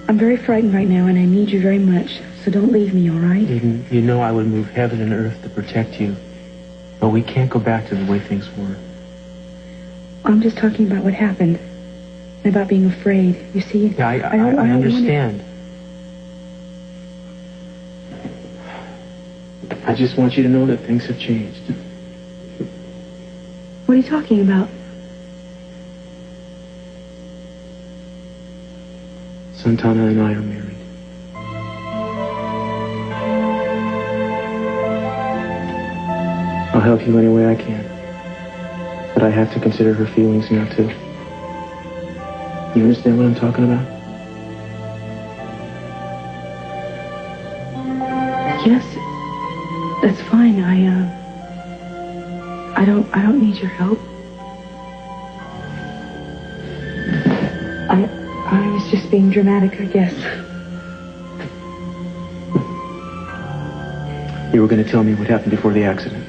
I'm very frightened right now, and I need you very much. So don't leave me, all right? Eden, you know I would move heaven and earth to protect you. But we can't go back to the way things were. I'm just talking about what happened. And about being afraid. You see? Yeah, I understand. I just want you to know that things have changed. What are you talking about? Santana and I are married. I'll help you any way I can. But I have to consider her feelings now, too. You understand what I'm talking about? Yes. That's fine. I don't need your help. I was just being dramatic, I guess. You were going to tell me what happened before the accident.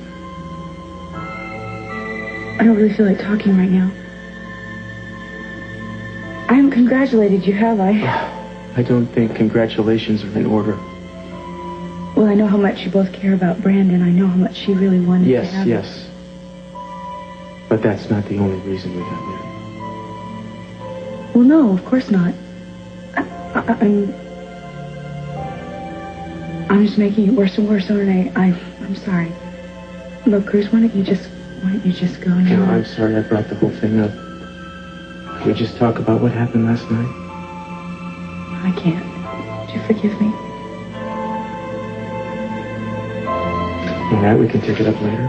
I don't really feel like talking right now. I haven't congratulated you, have I? I don't think congratulations are in order. Well, I know how much you both care about Brandon. I know how much she really wanted to have Yes. But that's not the only reason we got married. Well, no, of course not. I'm just making it worse and worse, aren't I? I'm sorry. Look, Cruz, why don't you just go now? No, I'm sorry I brought the whole thing up. Can we just talk about what happened last night? I can't. Would you forgive me? All right, we can take it up later.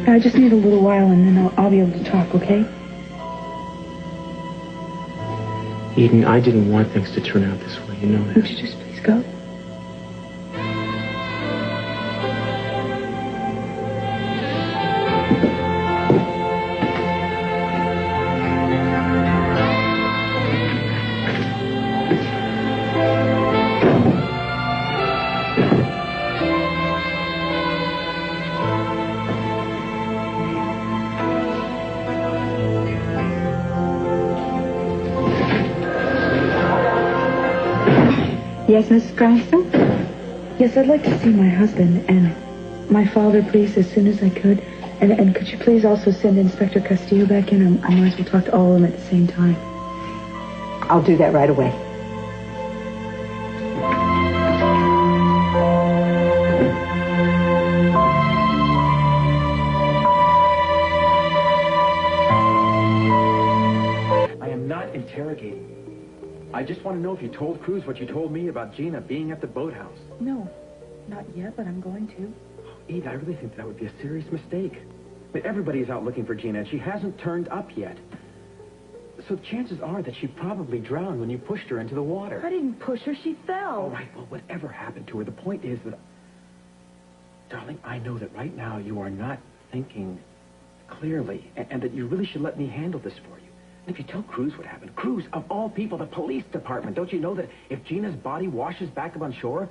I just need a little while, and then I'll be able to talk, okay? Eden, I didn't want things to turn out this way. You know that. Would you just please go? Yes, Mrs. Cranston? Yes, I'd like to see my husband and my father, please, as soon as I could. And could you please also send Inspector Castillo back in? I might as well talk to all of them at the same time. I'll do that right away. I am not interrogating you. I just want to know if you told Cruz what you told me about Gina being at the boathouse. No, not yet, but I'm going to. Ed, I really think that would be a serious mistake. I mean, everybody is out looking for Gina, and she hasn't turned up yet. So chances are that she probably drowned when you pushed her into the water. I didn't push her. She fell. All right, well, whatever happened to her, the point is that... Darling, I know that right now you are not thinking clearly, and that you really should let me handle this for you. And if you tell Cruz what happened, Cruz, of all people, the police department, don't you know that if Gina's body washes back up on shore,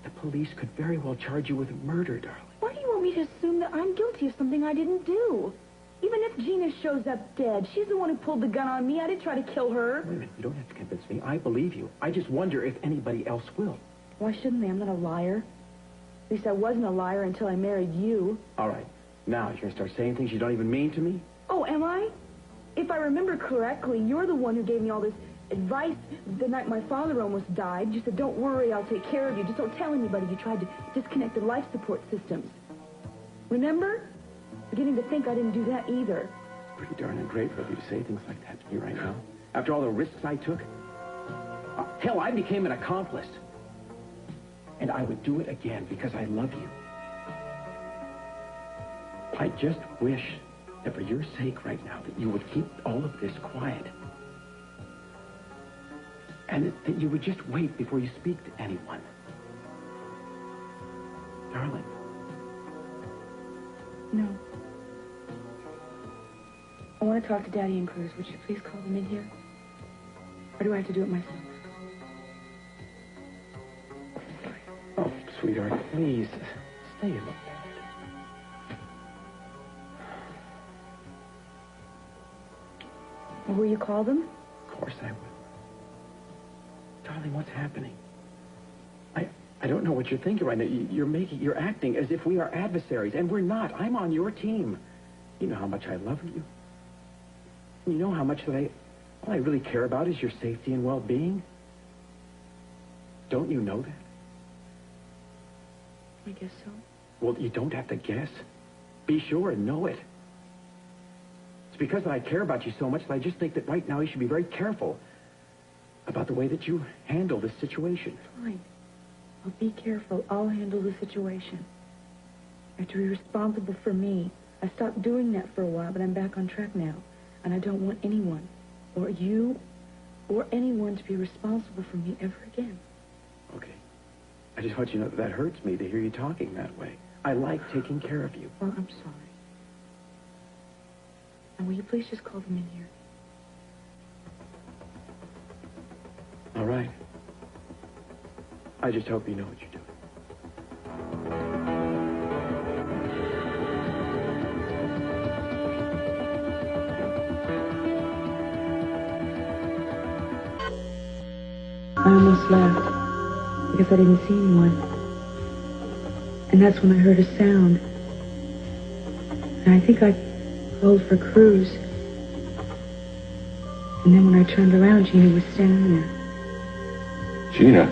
the police could very well charge you with murder, darling. Why do you want me to assume that I'm guilty of something I didn't do? Even if Gina shows up dead, she's the one who pulled the gun on me. I didn't try to kill her. Wait a minute, you don't have to convince me. I believe you. I just wonder if anybody else will. Why shouldn't they? I'm not a liar. At least I wasn't a liar until I married you. All right. Now, you're going to start saying things you don't even mean to me? Oh, am I? If I remember correctly, you're the one who gave me all this advice the night my father almost died. You said, don't worry, I'll take care of you. Just don't tell anybody you tried to disconnect the life support systems. Remember? Beginning to think I didn't do that either. It's pretty darn ungrateful of you to say things like that to me right now. After all the risks I took. Hell, I became an accomplice. And I would do it again because I love you. I just wish that for your sake right now that you would keep all of this quiet. And that you would just wait before you speak to anyone. Darling. No. I want to talk to Daddy and Cruz. Would you please call them in here? Or do I have to do it myself? Oh, sweetheart, please. Stay a minute. Or will you call them? Of course I will. Darling, what's happening? I don't know what you're thinking right now. You're acting as if we are adversaries, and we're not. I'm on your team. You know how much I love you. You know how much that all I really care about is your safety and well-being. Don't you know that? I guess so. Well, you don't have to guess. Be sure and know it. It's because I care about you so much that I just think that right now you should be very careful about the way that you handle this situation. Fine. I'll be careful. I'll handle the situation. I have to be responsible for me. I stopped doing that for a while, but I'm back on track now. And I don't want anyone, or you, or anyone to be responsible for me ever again. Okay. I just want you to know that hurts me to hear you talking that way. I like taking care of you. Well, I'm sorry. And will you please just call them in here? All right. I just hope you know what you're doing. I almost left because I didn't see anyone. And that's when I heard a sound. And I think I called for Cruz. And then when I turned around, Gina was standing there. Gina?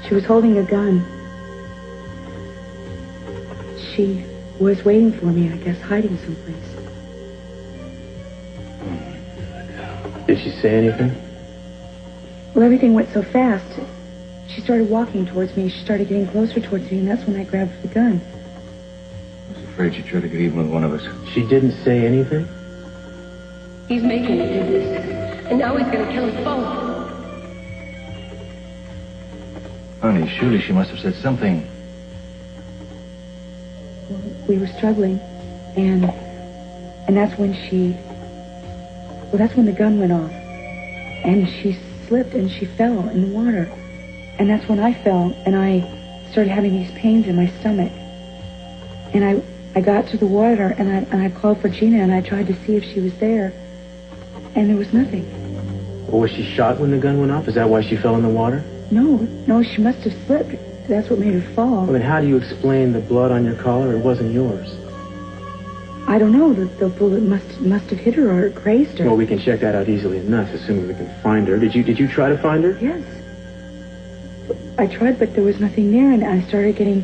She was holding a gun. She was waiting for me, I guess, hiding someplace. Did she say anything? Well, everything went so fast. She started walking towards me. She started getting closer towards me, and that's when I grabbed the gun. I was afraid she'd try to get even with one of us. She didn't say anything? He's making me do this, and now he's going to kill us both. Honey, surely she must have said something. Well, we were struggling, and that's when that's when the gun went off. And she slipped and she fell in the water. And that's when I fell, and I started having these pains in my stomach. And I got to the water, and I called for Gina, and I tried to see if she was there. And there was nothing. Or was she shot when the gun went off? Is that why she fell in the water? No, she must have slipped. That's what made her fall. Well, then how do you explain the blood on your collar? It wasn't yours. I don't know. The bullet must have hit her or it grazed her. Well, we can check that out easily enough, assuming we can find her. Did you try to find her? Yes. I tried, but there was nothing there, and I started getting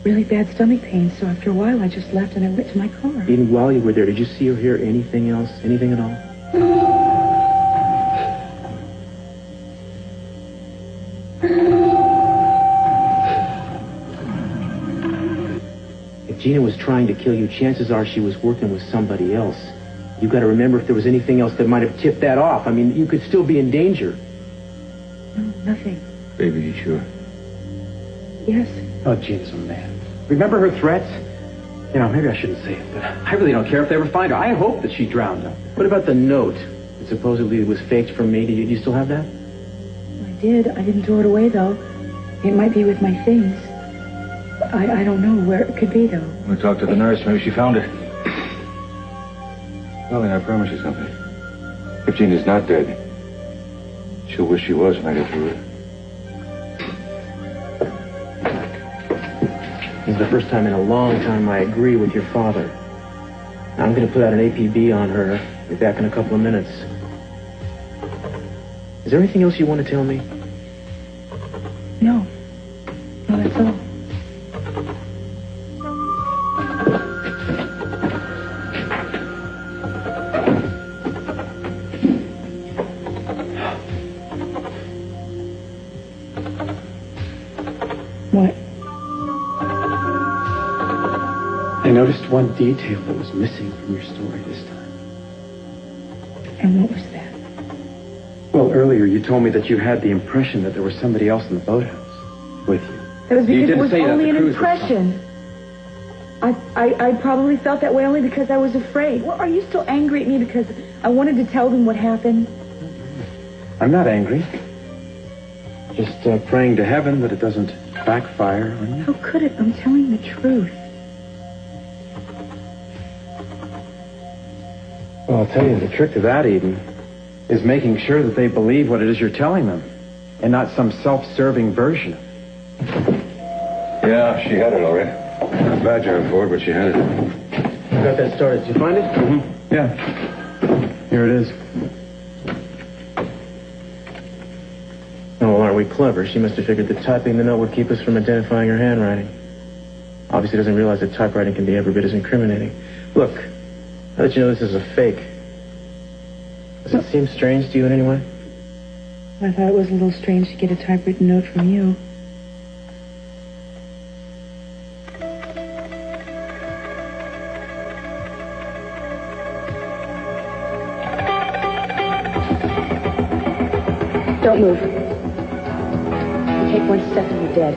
really bad stomach pains. So after a while, I just left and I went to my car. Even while you were there, did you see or hear anything else? Anything at all? If Gina was trying to kill you, chances are she was working with somebody else. You've got to remember if there was anything else that might have tipped that off. I mean, you could still be in danger. No, nothing. Baby, you sure? Yes. Oh, Gina's a man. Remember her threats? You know, maybe I shouldn't say it, but I really don't care if they ever find her. I hope that she drowned up. What about the note that supposedly was faked from me? Do you still have that? I did. I didn't throw it away, though. It might be with my things. I don't know where it could be, though. I'm going to talk to the nurse. Maybe she found it. Darling, I promise you something. If Gina's not dead, she'll wish she was when I get through it. This is the first time in a long time I agree with your father. Now, I'm going to put out an APB on her. Be back in a couple of minutes. Is there anything else you want to tell me? No. No, that's all. What? I noticed one detail that was missing from your story this time. And what was that? Well, earlier you told me that you had the impression that there was somebody else in the boathouse with you. That was You because it didn't was say that only the an Cruz was impression. I probably felt that way only because I was afraid. Well, are you still angry at me because I wanted to tell them what happened? I'm not angry. Just praying to heaven that it doesn't backfire on you. How could it? I'm telling the truth. Well, I'll tell you, the trick to that, Eden, is making sure that they believe what it is you're telling them. and not some self-serving version of it. Yeah, she had it already. Bad job for it, but she had it. Got that started. Did you find it? Mm-hmm. Yeah. Here it is. Oh, well, aren't we clever? She must have figured that typing the note would keep us from identifying her handwriting. Obviously doesn't realize that typewriting can be every bit as incriminating. Look, now that you know this is a fake, does it seem strange to you in any way? I thought it was a little strange to get a typewritten note from you. Don't move. You take one step and you're dead.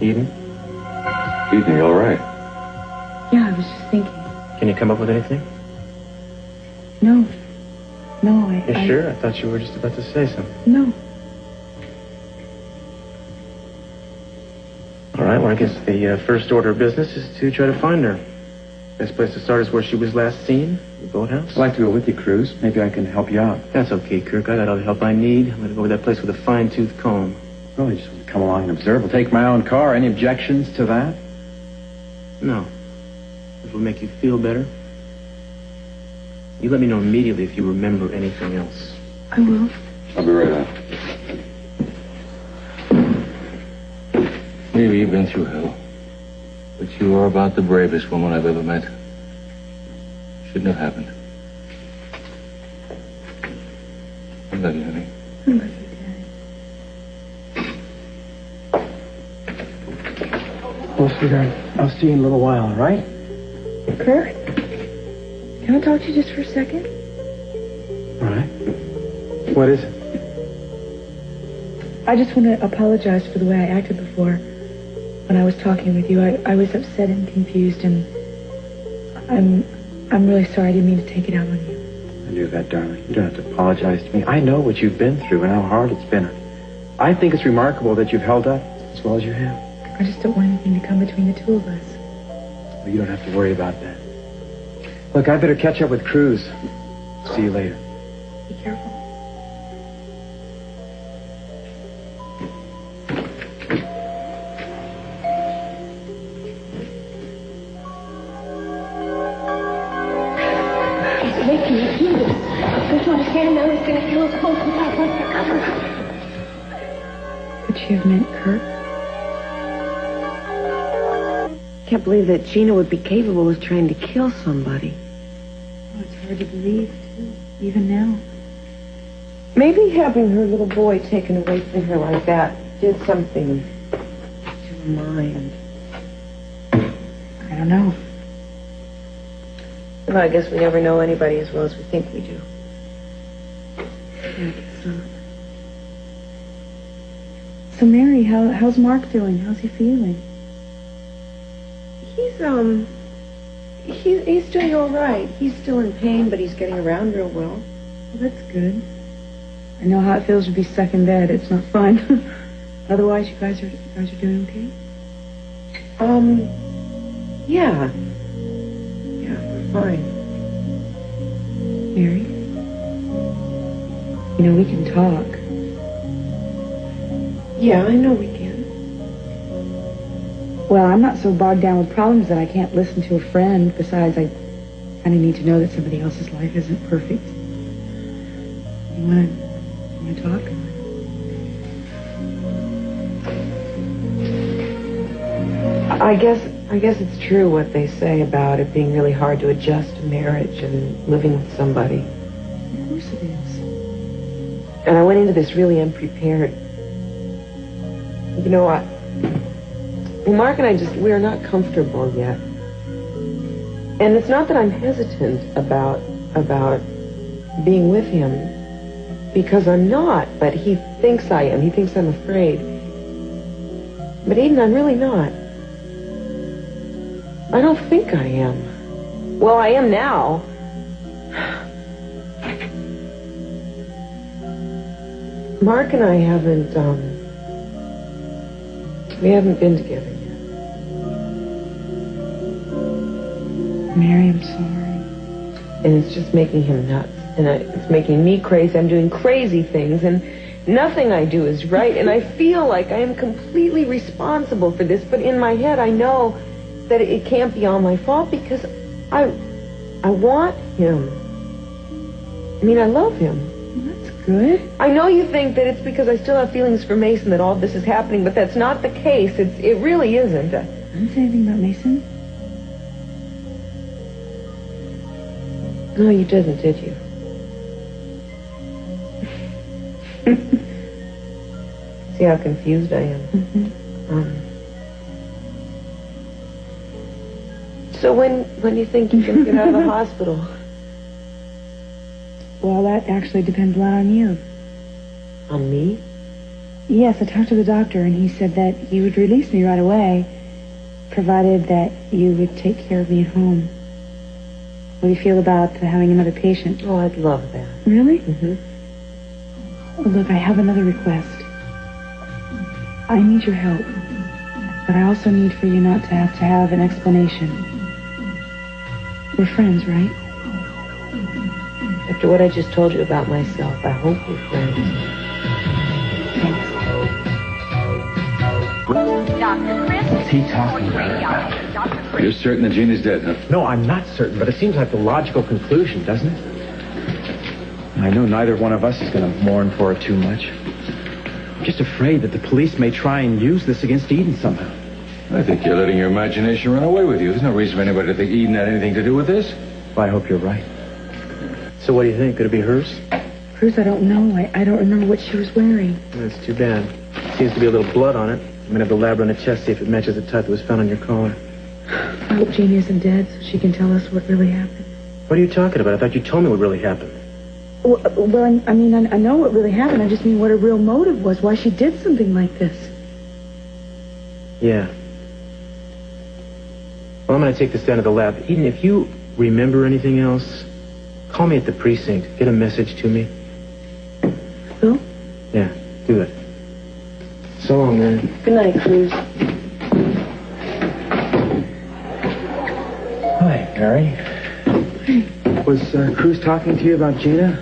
Eden? Eden, you all right? Yeah, I was just thinking. Can you come up with anything? No. No, You sure? I thought you were just about to say something. No. All right, well, I guess the first order of business is to try to find her. Best place to start is where she was last seen, the boathouse. I'd like to go with you, Cruz. Maybe I can help you out. That's okay, Kirk. I got all the help I need. I'm going to go over that place with a fine-tooth comb. Really, just want to come along and observe. I'll take my own car. Any objections to that? No. If it'll make you feel better. You let me know immediately if you remember anything else. I will. I'll be right out. Maybe you've been through hell, but you are about the bravest woman I've ever met. Shouldn't have happened. I love you, honey. I love you, Daddy. Well, sweetheart, I'll see you in a little while, all right? Kirk? Can I talk to you just for a second? All right. What is it? I just want to apologize for the way I acted before. When I was talking with you, I was upset and confused, and I'm really sorry. I didn't mean to take it out on you. I knew that, darling. You don't have to apologize to me. I know what you've been through and how hard it's been. I think it's remarkable that you've held up as well as you have. I just don't want anything to come between the two of us. Well, you don't have to worry about that. Look, I better catch up with Cruz. See you later. Be careful. He's making you do this. Don't you understand? Now he's going to kill us both without us to cover. Could she have meant Kirk? Can't believe that Gina would be capable of trying to kill somebody. Oh, it's hard to believe, too, even now. Maybe having her little boy taken away from her like that did something to her mind. I don't know. Well, I guess we never know anybody as well as we think we do. Yeah, I guess not. So, Mary, how's Mark doing? How's he feeling? He's doing all right. He's still in pain, but he's getting around real well. Well, that's good. I know how it feels to be stuck in bed. It's not fun. Otherwise, you guys are doing okay? Yeah. Yeah, we're fine. Mary? You know, we can talk. Yeah, I know we can. Well, I'm not so bogged down with problems that I can't listen to a friend. Besides, I kind of need to know that somebody else's life isn't perfect. You want to talk? I guess it's true what they say about it being really hard to adjust to marriage and living with somebody. Of course it is. And I went into this really unprepared. You know what? Mark and I we are not comfortable yet. And it's not that I'm hesitant about being with him, because I'm not, but he thinks I am. He thinks I'm afraid. But Eden, I'm really not. I don't think I am. Well, I am now. Mark and I haven't been together yet. Mary, I'm sorry. And it's just making him nuts. And it's making me crazy. I'm doing crazy things, and nothing I do is right. And I feel like I am completely responsible for this. But in my head, I know that it can't be all my fault because I want him. I mean, I love him. That's good. I know you think that it's because I still have feelings for Mason that all this is happening, but that's not the case. It really isn't. I didn't say anything about Mason. No, you didn't, did you? See how confused I am? Mm-hmm. So when do you think you can get out of the hospital? Well, that actually depends a lot on you. On me? Yes, I talked to the doctor, and he said that he would release me right away, provided that you would take care of me at home. What do you feel about having another patient? Oh, I'd love that. Really? Mm-hmm. Well, look, I have another request. I need your help, but I also need for you not to have an explanation. We're friends, right? After what I just told you about myself, I hope we're friends. Thanks. Dr. Chris? What's he talking about? Dr. Chris. You're certain that Gina's dead, huh? No, I'm not certain, but it seems like the logical conclusion, doesn't it? I know neither one of us is going to mourn for it too much. I'm just afraid that the police may try and use this against Eden somehow. I think you're letting your imagination run away with you. There's no reason for anybody to think Eden had anything to do with this. Well, I hope you're right. So what do you think? Could it be hers? Cruz, I don't know. I don't remember what she was wearing. That's too bad. Seems to be a little blood on it. I'm gonna have the lab run a test, see if it matches the type that was found on your collar. I hope Jeannie isn't dead so she can tell us what really happened. What are you talking about? I thought you told me what really happened. Well, I mean, I know what really happened. I just mean what her real motive was, why she did something like this. Yeah. Well, I'm gonna take this down to the lab. Eden, if you remember anything else, call me at the precinct. Get a message to me. Will? Yeah, do it. So long, man. Good night, Cruz. Hi, Mary. Was Cruz talking to you about Gina?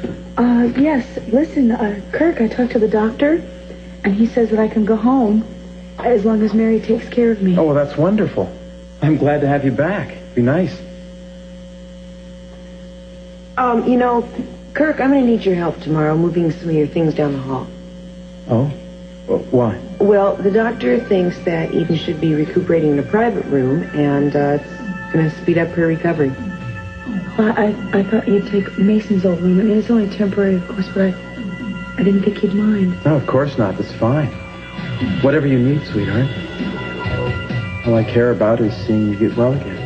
Yes. Listen, Kirk, I talked to the doctor, and he says that I can go home as long as Mary takes care of me. Oh, well, that's wonderful. I'm glad to have you back. Be nice. You know, Kirk, I'm going to need your help tomorrow moving some of your things down the hall. Oh? Well, why? Well, the doctor thinks that Eden should be recuperating in a private room, and it's going to speed up her recovery. I thought you'd take Mason's old room. I mean, it's only temporary, of course, but I didn't think you'd mind. No, of course not. That's fine. Whatever you need, sweetheart. All I care about is seeing you get well again.